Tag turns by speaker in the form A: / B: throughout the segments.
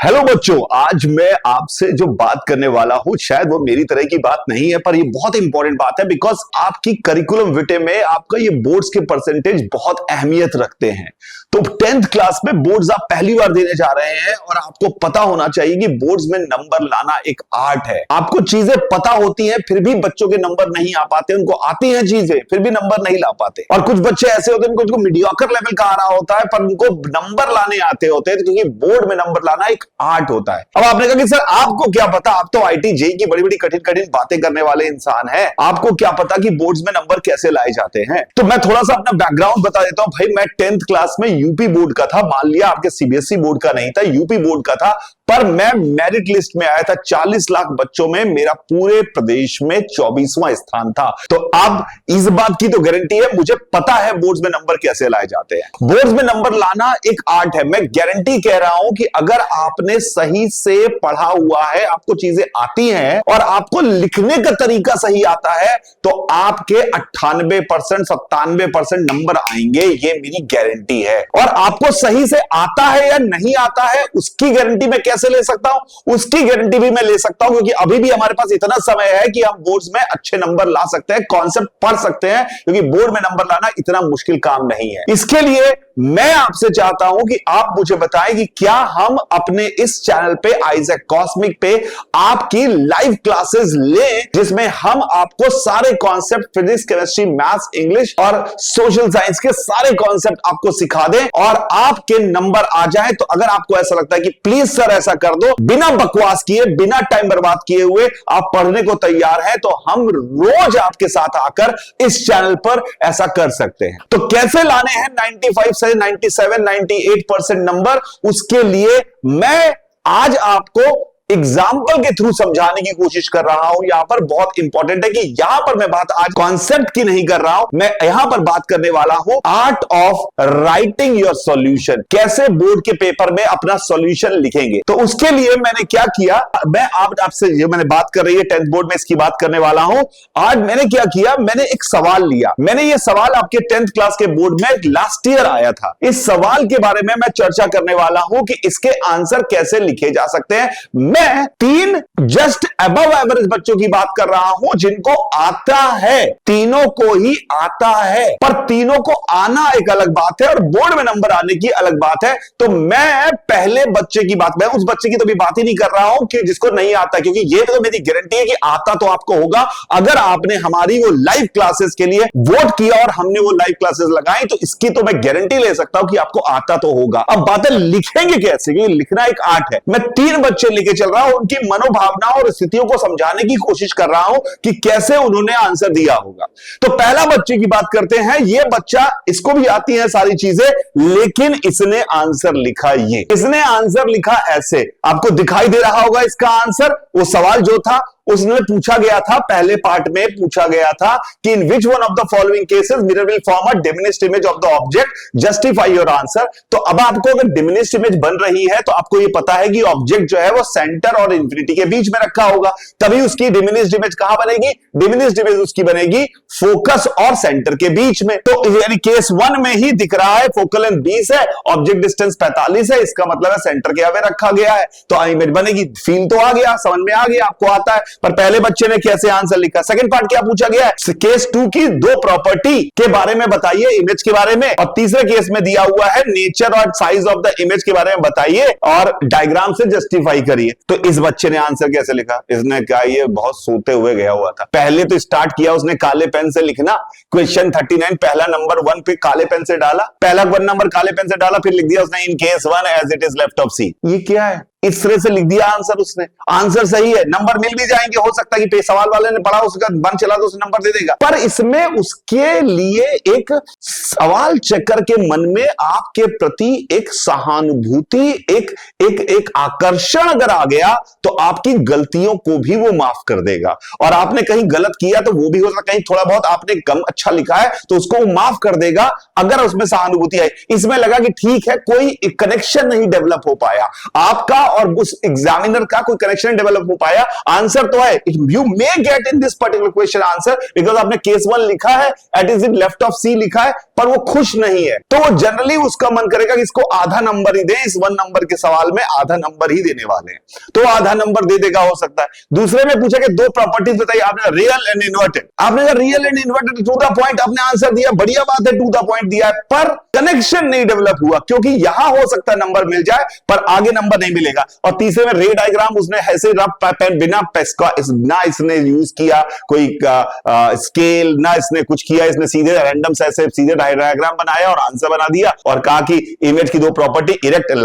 A: Hello बच्चों, आज मैं आपसे जो बात करने वाला हूं शायद वो मेरी तरह की बात नहीं है, पर ये बहुत इंपॉर्टेंट बात है बिकॉज आपकी करिकुलम विटे में आपका ये बोर्ड्स के परसेंटेज बहुत अहमियत रखते हैं। तो 10th क्लास में बोर्ड्स आप पहली बार देने जा रहे हैं और आपको पता होना चाहिए कि बोर्ड्स में नंबर लाना एक आर्ट है। आपको चीजें पता होती हैं फिर भी बच्चों के नंबर नहीं आ पाते, उनको आती हैं चीजें फिर भी नंबर नहीं ला पाते। और कुछ बच्चे ऐसे होते हैं उनको मीडियोकर लेवल का आ रहा होता है पर उनको नंबर लाने आते होते हैं, क्योंकि बोर्ड में नंबर लाना एक आर्ट होता है। अब आपने कहा कि सर आपको क्या पता, आप तो आईटी जेई की बड़ी बड़ी कठिन कठिन बातें करने वाले इंसान हैं, आपको क्या पता कि बोर्ड्स में नंबर कैसे लाए जाते हैं। तो मैं थोड़ा सा अपना बैकग्राउंड बता देता हूं। भाई मैं 10th क्लास में यूपी बोर्ड का था, मान लिया आपके सीबीएसई बोर्ड का नहीं था, यूपी बोर्ड का था, पर मैं मेरिट लिस्ट में आया था। 40 लाख बच्चों में मेरा पूरे प्रदेश में 24वां स्थान था। तो अब इस बात की तो गारंटी है, मुझे पता है बोर्ड्स में नंबर कैसे लाए जाते हैं। बोर्ड्स में नंबर लाना एक आर्ट है। मैं गारंटी कह रहा हूं कि अगर आपने सही से पढ़ा हुआ है, आपको चीजें आती हैं और आपको लिखने का तरीका सही आता है, तो आपके 98% 97% नंबर आएंगे, ये मेरी गारंटी है। और आपको सही से आता है या नहीं आता है उसकी गारंटी मैं कैसे ले सकता हूं, उसकी गारंटी भी मैं ले सकता हूं, क्योंकि अभी भी हमारे पास इतना समय है कि हम बोर्ड्स में अच्छे नंबर ला सकते हैं, कॉन्सेप्ट पढ़ सकते हैं, क्योंकि बोर्ड में नंबर लाना इतना मुश्किल काम नहीं है। इसके लिए मैं आपसे चाहता हूं कि आप मुझे बताएं कि क्या हम अपने इस चैनल पे आइजैक कॉस्मिक पे आपकी लाइव क्लासेस लें, जिसमें हम आपको सारे concept physics, chemistry, maths, English और सोशल साइंस के सारे कॉन्सेप्ट आपको सिखा दें और आपके नंबर आ जाए। तो अगर आपको ऐसा लगता है कि प्लीज सर ऐसा कर दो, बिना बकवास किए, बिना टाइम बर्बाद किए हुए आप पढ़ने को तैयार हैं, तो हम रोज आपके साथ आकर इस चैनल पर ऐसा कर सकते हैं। तो कैसे लाने हैं 95 से 97 98% नंबर, उसके लिए मैं आज आपको एग्जाम्पल के थ्रू समझाने की कोशिश कर रहा हूं। यहां पर बहुत इंपॉर्टेंट है कि यहां पर मैं बात आज कॉन्सेप्ट की नहीं कर रहा हूं, मैं यहां पर बात करने वाला हूं art of writing your solution. कैसे बोर्ड के पेपर में अपना सॉल्यूशन लिखेंगे। तो उसके लिए मैंने क्या किया, मैं आपसे जो मैंने बात कर रही है 10th बोर्ड में, इसकी बात करने वाला हूं। आज मैंने क्या किया, मैंने एक सवाल लिया। मैंने ये सवाल आपके 10th क्लास के बोर्ड में लास्ट ईयर आया था। इस सवाल के बारे में मैं चर्चा करने वाला हूं कि इसके आंसर कैसे लिखे जा सकते हैं। मैं 3 जस्ट अबव एवरेज बच्चों की बात कर रहा हूं जिनको आता है, तीनों को ही आता है, पर तीनों को आना एक अलग बात है और बोर्ड में नंबर आने की अलग बात है। तो मैं पहले बच्चे की बात, मैं उस बच्चे की तो भी बात ही नहीं कर रहा हूं कि जिसको नहीं आता, क्योंकि ये तो मेरी गारंटी है कि आता तो आपको होगा अगर आपने हमारी वो लाइव क्लासेस के लिए वोट किया और हमने वो लाइव क्लासेस लगाई, तो इसकी तो मैं गारंटी ले सकता हूं कि आपको आता तो होगा। अब बातें लिखेंगे कैसे, क्योंकि लिखना एक आर्ट है। मैं 3 बच्चे लेके चल रहा हूं, उनकी मनोभावना और स्थितियों को समझाने की कोशिश कर रहा हूं कि कैसे उन्होंने आंसर दिया होगा। तो पहला बच्चे की बात करते हैं। ये बच्चा, इसको भी आती है सारी चीजें, लेकिन इसने आंसर लिखा ये, इसने आंसर लिखा ऐसे। आपको दिखाई दे रहा होगा इसका आंसर। वो सवाल जो था उसने पूछा गया था, पहले पार्ट में पूछा गया था कि in which one of the following cases mirror will form a diminished image of the object, justify your answer. तो अब आपको अगर डिमिनिश्ड इमेज बन रही है तो आपको ये पता है कि ऑब्जेक्ट जो है वो सेंटर और इंफिनिटी के बीच में रखा होगा, तभी उसकी डिमिनिश्ड इमेज कहां बनेगी, डिमिनिश्ड इमेज उसकी बनेगी फोकस और सेंटर के बीच में। तो यानी केस 1 में ही दिख रहा है फोकल लेंथ 20 है, ऑब्जेक्ट डिस्टेंस 45 है, इसका मतलब है सेंटर के आगे रखा गया है, तो इमेज बनेगी। फील तो आ गया, समझ में आ गया, आपको आता है। पर पहले बच्चे ने कैसे आंसर लिखा। सेकंड पार्ट क्या पूछा गया है, केस 2 की 2 प्रॉपर्टी के बारे में बताइए, इमेज के बारे में, और तीसरे केस में दिया हुआ है नेचर और साइज ऑफ द इमेज के बारे में बताइए और डायग्राम से जस्टिफाई करिए। तो इस बच्चे ने आंसर कैसे लिखा, इसने कहा ये बहुत सोते हुए गया हुआ था। पहले तो स्टार्ट किया उसने काले पेन से लिखना, क्वेश्चन 39 पहला नंबर 1 पे काले पेन से डाला, पहला 1 नंबर काले पेन से डाला, फिर लिख दिया उसने in case 1 as it is left of C. ये क्या है, इस तरह से लिख दिया आंसर उसने। आंसर सही है, नंबर मिल भी जाएंगे, हो सकता है कि सवाल वाले ने पढ़ा, उसका मन चला तो उसे नंबर दे देगा, पर इसमें उसके लिए एक सवाल चक्कर के मन में आपके प्रति एक सहानुभूति, एक आकर्षण अगर आ गया तो आपकी गलतियों को भी वो माफ कर देगा। और आपने कहीं गलत किया तो वो भी हो सकता है, कहीं थोड़ा बहुत आपने कम अच्छा लिखा है तो उसको वो माफ कर देगा अगर उसमें सहानुभूति आई। इसमें लगा कि ठीक है, कोई कनेक्शन नहीं डेवलप हो पाया आपका और उस एग्जामिनर का कोई कनेक्शन डेवलप हो पाया? आंसर तो है, you may get in this particular question answer because आपने केस 1 लिखा है, it is in left of C लिखा है, पर वो खुश नहीं है, तो वो जनरली उसका मन करेगा कि इसको आधा नंबर ही दे, इस 1 नंबर के सवाल में आधा नंबर ही देने वाले हैं, तो आधा नंबर दे देगा, हो सकता है। दूसरे में पूछा कि 2 प्रॉपर्टीज बताइए, आपने रियल एंड इन्वर्टेड, आपने कहा real and inverted, to the point आपने आंसर दिया, बढ़िया बात है, टू द पॉइंट दिया है, पर कनेक्शन नहीं डेवलप हुआ, क्योंकि यहां हो सकता है नंबर मिल जाए पर आगे नंबर नहीं मिलेगा। और तीसरे में रे डायग्राम उसने ऐसे रफ पेन बिना पेस्का ना इसने यूज किया कोई स्केल, ना इसने कुछ किया, इसने सीधे रैंडम से ऐसे सीधे डायग्राम बनाया और आंसर बना दिया और कहा कि इमेज की 2 प्रॉपर्टी इरेक्ट एंड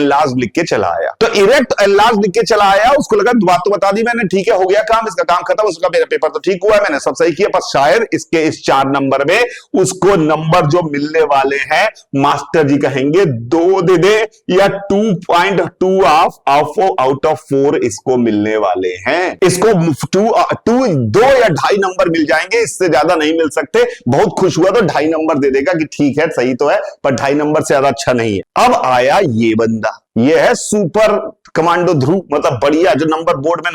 A: लार्ज लिख के चला आया। तो इरेक्ट एंड लार्ज लिख के चला आया, उसको लगा बात तो बता दी मैंने, ठीक है, हो गया काम, इसका काम खत्म, उसका मेरा पेपर तो ठीक हुआ, मैंने सब सही किया, पर शायद इसके इस 4 नंबर में उसको नंबर जो मिलने वाले हैं मास्टर जी कहेंगे 2 दे दे या 2.2 आउट ऑफ 4 इसको मिलने वाले हैं, इसको 2 या 2.5 नंबर मिल जाएंगे, इससे ज्यादा नहीं मिल सकते। बहुत खुश हुआ तो 2.5 नंबर दे देगा कि ठीक है सही तो है, पर 2.5 नंबर से ज्यादा अच्छा नहीं है। अब आया ये बंदा, ये है सुपर कमांडो ध्रुव, मतलब बढ़िया, जो नंबर बोर्ड में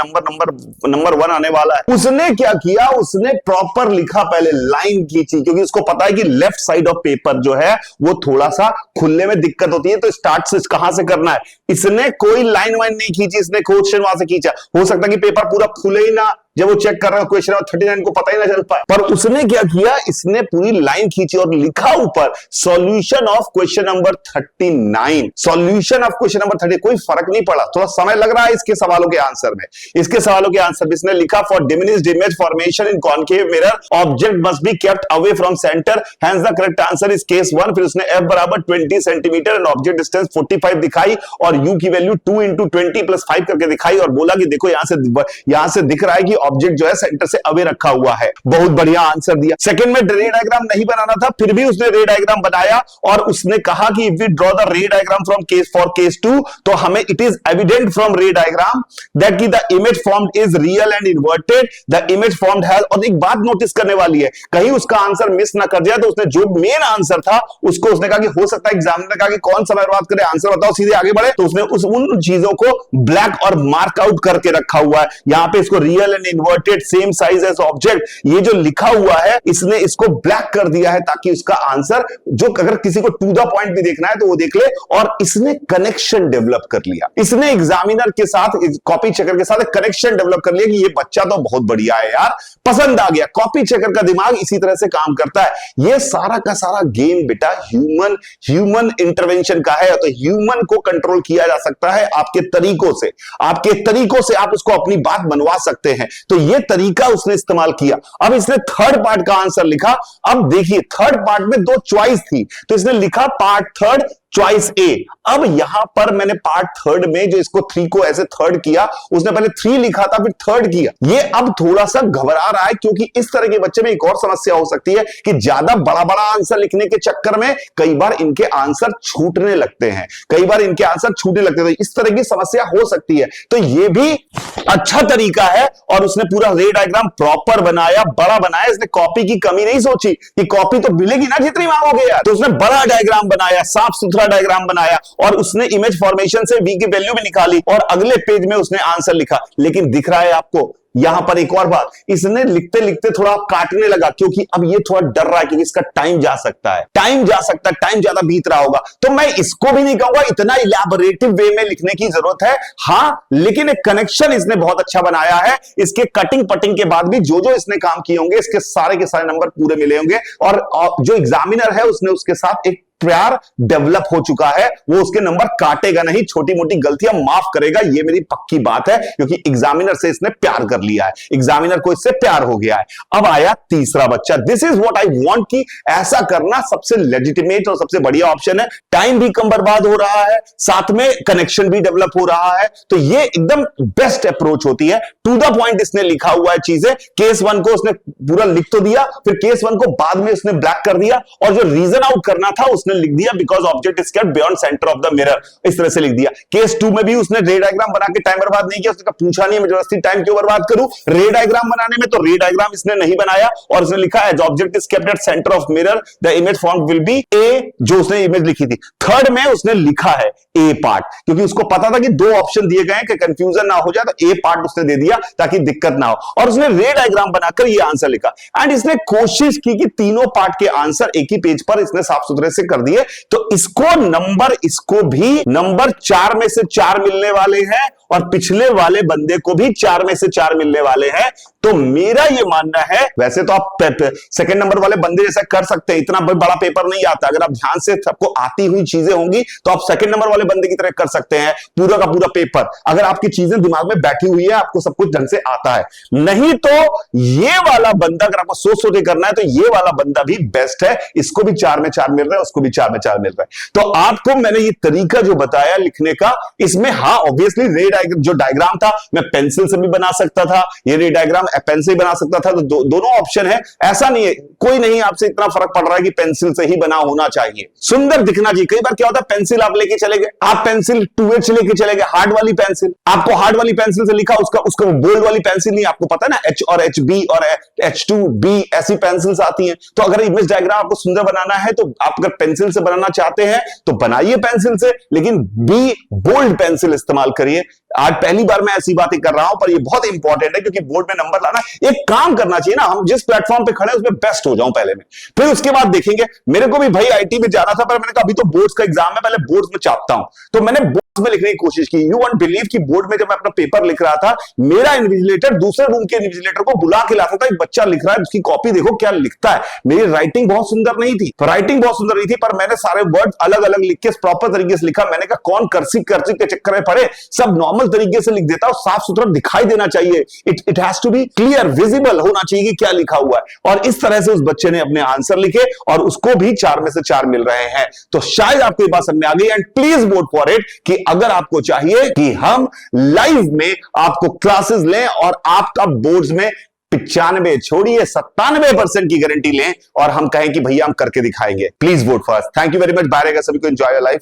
A: नंबर 1 आने वाला है। उसने क्या किया, उसने प्रॉपर लिखा, पहले लाइन खींची, क्योंकि उसको पता है कि लेफ्ट साइड ऑफ पेपर जो है वो थोड़ा सा खुलने में दिक्कत होती है, तो स्टार्ट से कहां से करना है। इसने कोई लाइन वाइन नहीं खींची, इसने क्वेश्चन वहां से खींचा। हो सकता है कि पेपर पूरा खुले ही ना, जब वो चेक कर रहा है क्वेश्चन 39 को पता ही ना चल पाए, पर उसने क्या किया, इसने पूरी लाइन खींची और लिखा ऊपर solution of question number 39, solution of question number 30। कोई फर्क नहीं पड़ा, थोड़ा समय लग रहा है इसके सवालों के आंसर में, इसके सवालों के आंसर में इसने लिखा for diminished image formation in concave mirror object must be kept away from centre, hence the correct answer is case 1। फिर उसने f बराबर 20 सेंटीमीटर एंड ऑब्जेक्ट डिस्टेंस 45 दिखाई और u की वैल्यू 2 × 20 + 5 करके दिखाई और बोला कि देखो यहां से दिख रहा है कि ऑब्जेक्ट जो है सेंटर से अवे रखा हुआ है। बहुत बढ़िया आंसर दिया। सेकंड में रे डायग्राम नहीं बनाना था, फिर भी उसने रे डायग्राम बनाया और उसने कहा कि if we draw the ray diagram from case 2, तो हमें it is evident from ray diagram that की the image formed is real and inverted, the image formed has. और एक बात नोटिस करने वाली है, कहीं उसका आंसर मिस ना कर जाए, तो उसने जो मेन आंसर था उसको उसने कहा कि हो सकता है एग्जामिनर कहा कि कौन सा बर्बाद करे, आंसर बताओ, सीधे आगे बढ़े, तो उसने उन चीजों को ब्लैक और मार्क आउट करके रखा हुआ है। यहां पे इसको real and inverted same size as object, ये जो लिखा हुआ है इसने इसको ब्लैक कर दिया है ताकि उसका आंसर, जो अगर किसी को टू द पॉइंट भी देखना है तो वो देख ले। और इसने कनेक्शन डेवलप कर लिया, इसने एग्जामिनर के साथ, कॉपी चेकर के साथ कनेक्शन डेवलप कर लिया कि ये बच्चा तो बहुत बढ़िया है यार, पसंद आ गया। कॉपी चेकर का दिमाग इसी तरह से काम करता है। ये सारा का सारा गेम बेटा ह्यूमन इंटरवेंशन का है, तो ह्यूमन को कंट्रोल किया जा सकता है आपके तरीकों से, आप उसको अपनी बात बनवा सकते हैं। तो ये तरीका उसने इस्तेमाल किया। अब इसने थर्ड पार्ट का आंसर लिखा। अब देखिए थर्ड पार्ट में 2 चॉइस थी, तो इसने लिखा पार्ट थर्ड चॉइस ए। अब यहां पर मैंने पार्ट थर्ड में जो इसको 3 को ऐसे थर्ड किया, उसने पहले 3 लिखा था फिर थर्ड किया। ये अब थोड़ा सा घबरा रहा है, क्योंकि इस तरह के बच्चे में एक और समस्या हो सकती है कि ज्यादा बड़ा बड़ा आंसर लिखने के चक्कर में कई बार इनके आंसर छूटने लगते हैं, तो इस तरह की समस्या हो सकती है। तो ये भी अच्छा तरीका है और उसने पूरा रे डायग्राम प्रॉपर बनाया, बड़ा बनाया। इसने कॉपी की कमी नहीं सोची कि कॉपी तो मिलेगी ना जितनी मांगोगे यार, तो उसने बड़ा डायग्राम बनाया, साफ सुथरा डायग्राम बनाया और उसने इमेज फॉर्मेशन से v की वैल्यू भी निकाली और अगले पेज में उसने आंसर लिखा। लेकिन दिख रहा है आपको यहां पर एक और बात, इसने लिखते लिखते थोड़ा काटने लगा, क्योंकि अब ये थोड़ा डर रहा है कि इसका टाइम जा सकता है, टाइम ज्यादा बीत रहा होगा। तो मैं इसको भी नहीं कहूंगा इतना इलैबोरेटिव वे में लिखने की जरूरत है, हां, लेकिन एक कनेक्शन इसने बहुत अच्छा बनाया है। इसके कटिंग पटिंग के बाद भी जो इसने काम किए होंगे, इसके सारे के सारे नंबर पूरे मिले होंगे और जो एग्जामिनर है उसने उसके साथ एक प्यार डेवलप हो चुका है, वो उसके नंबर काटेगा नहीं, छोटी मोटी गलतियां माफ करेगा, ये मेरी पक्की बात है, क्योंकि एग्जामिनर से इसने प्यार कर लिया है, एग्जामिनर को इससे प्यार हो गया है। अब आया तीसरा बच्चा। This is what I want कि ऐसा करना सबसे लेजिटिमेट और सबसे बढ़िया ऑप्शन है। टाइम भी कम बर्बाद हो रहा है, साथ में कनेक्शन भी डेवलप हो रहा है, तो ये एकदम बेस्ट अप्रोच होती है। टू द पॉइंट इसने लिखा हुआ है चीजें। केस 1 को उसने पूरा लिख तो दिया, फिर केस 1 को बाद में उसने ब्लैक कर दिया और जो रीजन आउट करना था उसने उसने लिख दिया because object is kept beyond centre of the mirror, इस तरह से लिख दिया। केस 2 में भी उसने रे डायग्राम बना के टाइम बर्बाद नहीं किया, उसने पूछा नहीं मैं जबरदस्ती टाइम क्यों बर्बाद करूं रे डायग्राम बनाने में, तो रे डायग्राम इसने नहीं बनाया और इसने लिखा as object is kept at centre of mirror the image form will be a, जो उसने इमेज लिखी थी। थर्ड में उसने लिखा है ए पार्ट, क्योंकि उसको पता था कि दो ऑप्शन दिए गए हैं कि कंफ्यूजन ना हो जाए, तो ए पार्ट उसने दे दिया ताकि दिक्कत ना हो, और उसने रे डायग्राम बनाकर ये आंसर लिखा। एंड इसने कोशिश की कि तीनों पार्ट के आंसर एक ही पेज पर इसने साफ सुथरे से कर दिए, तो इसको नंबर, इसको भी नंबर 4 में से 4 मिलने वाले हैं और पिछले वाले बंदे को भी 4 में से 4 मिलने वाले हैं। तो मेरा ये मानना है, वैसे तो आप सेकंड नंबर वाले बंदे जैसा कर सकते हैं, इतना बड़ा पेपर नहीं आता, अगर आप ध्यान से सबको आती हुई चीजें होंगी तो आप सेकंड नंबर वाले बंदे की तरह कर सकते हैं पूरा का पूरा पेपर, अगर आपकी चीजें दिमाग में बैठी हुई है, आपको सब कुछ ढंग से आता है। नहीं तो ये वाला बंदा, अगर आपको सोच सोच के करना है तो ये वाला बंदा भी बेस्ट है, इसको भी 4 में 4 मिल रहा है, उसको भी 4 में 4 मिल रहा है। तो आपको मैंने ये तरीका जो बताया लिखने का, इसमें हाँ ऑब्वियसली रे डायग्राम, जो डायग्राम था मैं पेंसिल से भी बना सकता था, ये रे डायग्राम पेन से ही बना सकता था, तो दोनों ऑप्शन है, ऐसा नहीं है, कोई नहीं आपसे इतना फर्क पड़ रहा है कि पेंसिल से ही बना होना चाहिए, सुंदर दिखना चाहिए। कई बार क्या होता है, पेंसिल आप लेके चले गए, आप पेंसिल 2H लेके चले गए, हार्ड वाली पेंसिल, आपको हार्ड वाली पेंसिल से लिखा, उसका बोल्ड वाली पेंसिल नहीं, आपको पता है ना H और HB और H2B ऐसी पेंसिल्स आती हैं। तो अगर इमेज डायग्राम आपको सुंदर बनाना है तो आप अगर पेंसिल से बनाना चाहते हैं तो बनाइए पेंसिल से, लेकिन बी बोल्ड पेंसिल इस्तेमाल करिए। आज पहली बार मैं ऐसी बातें कर रहा हूं, पर ये बहुत इंपॉर्टेंट है, क्योंकि बोर्ड में नंबर लाना, एक काम करना चाहिए ना, हम जिस प्लेटफॉर्म पे खड़े हैं उसमें बेस्ट हो जाऊं पहले में, फिर उसके बाद देखेंगे। मेरे को भी भाई आईटी में जाना था, पर मैंने कहा अभी तो बोर्ड्स का एग्जाम है, पहले बोर्ड्स में चाहता हूं, तो मैंने बोर्ड्स में लिखने की कोशिश की। यू वोंट बिलीव कि बोर्ड में जब मैं अपना पेपर लिख रहा था, मेरा इन्विजिलेटर दूसरे रूम के इन्विजिलेटर को बुला के लाता था, एक बच्चा लिख रहा है, उसकी कॉपी देखो क्या लिखता है। मेरी राइटिंग बहुत सुंदर नहीं थी, राइटिंग बहुत सुंदर नहीं थी, पर मैंने सारे वर्ड अलग अलग लिख के प्रॉपर तरीके से लिखा। मैंने कहा कौन कर्सिव के चक्कर में पड़े, सब नॉर्मल तरीके से लिख देता और साफ सुथरा दिखाई देना चाहिए। It has to be clear, visible होना चाहिए कि क्या लिखा हुआ है। और इस तरह से उस बच्चे ने अपने आंसर लिखे और उसको भी 4 में से 4 मिल रहे हैं। तो शायद आपको ये बात समझ में आ गई। And please vote for it कि अगर आपको चाहिए कि हम लाइव में आपको क्लासेस लें और आपका बोर्ड्स में 95 छोड़िए 97% की गारंटी लें और हम कहें कि भैया हम करके दिखाएंगे, please vote for us. Thank you very much. Bye रहेगा सभी को, एंजॉय योर लाइफ।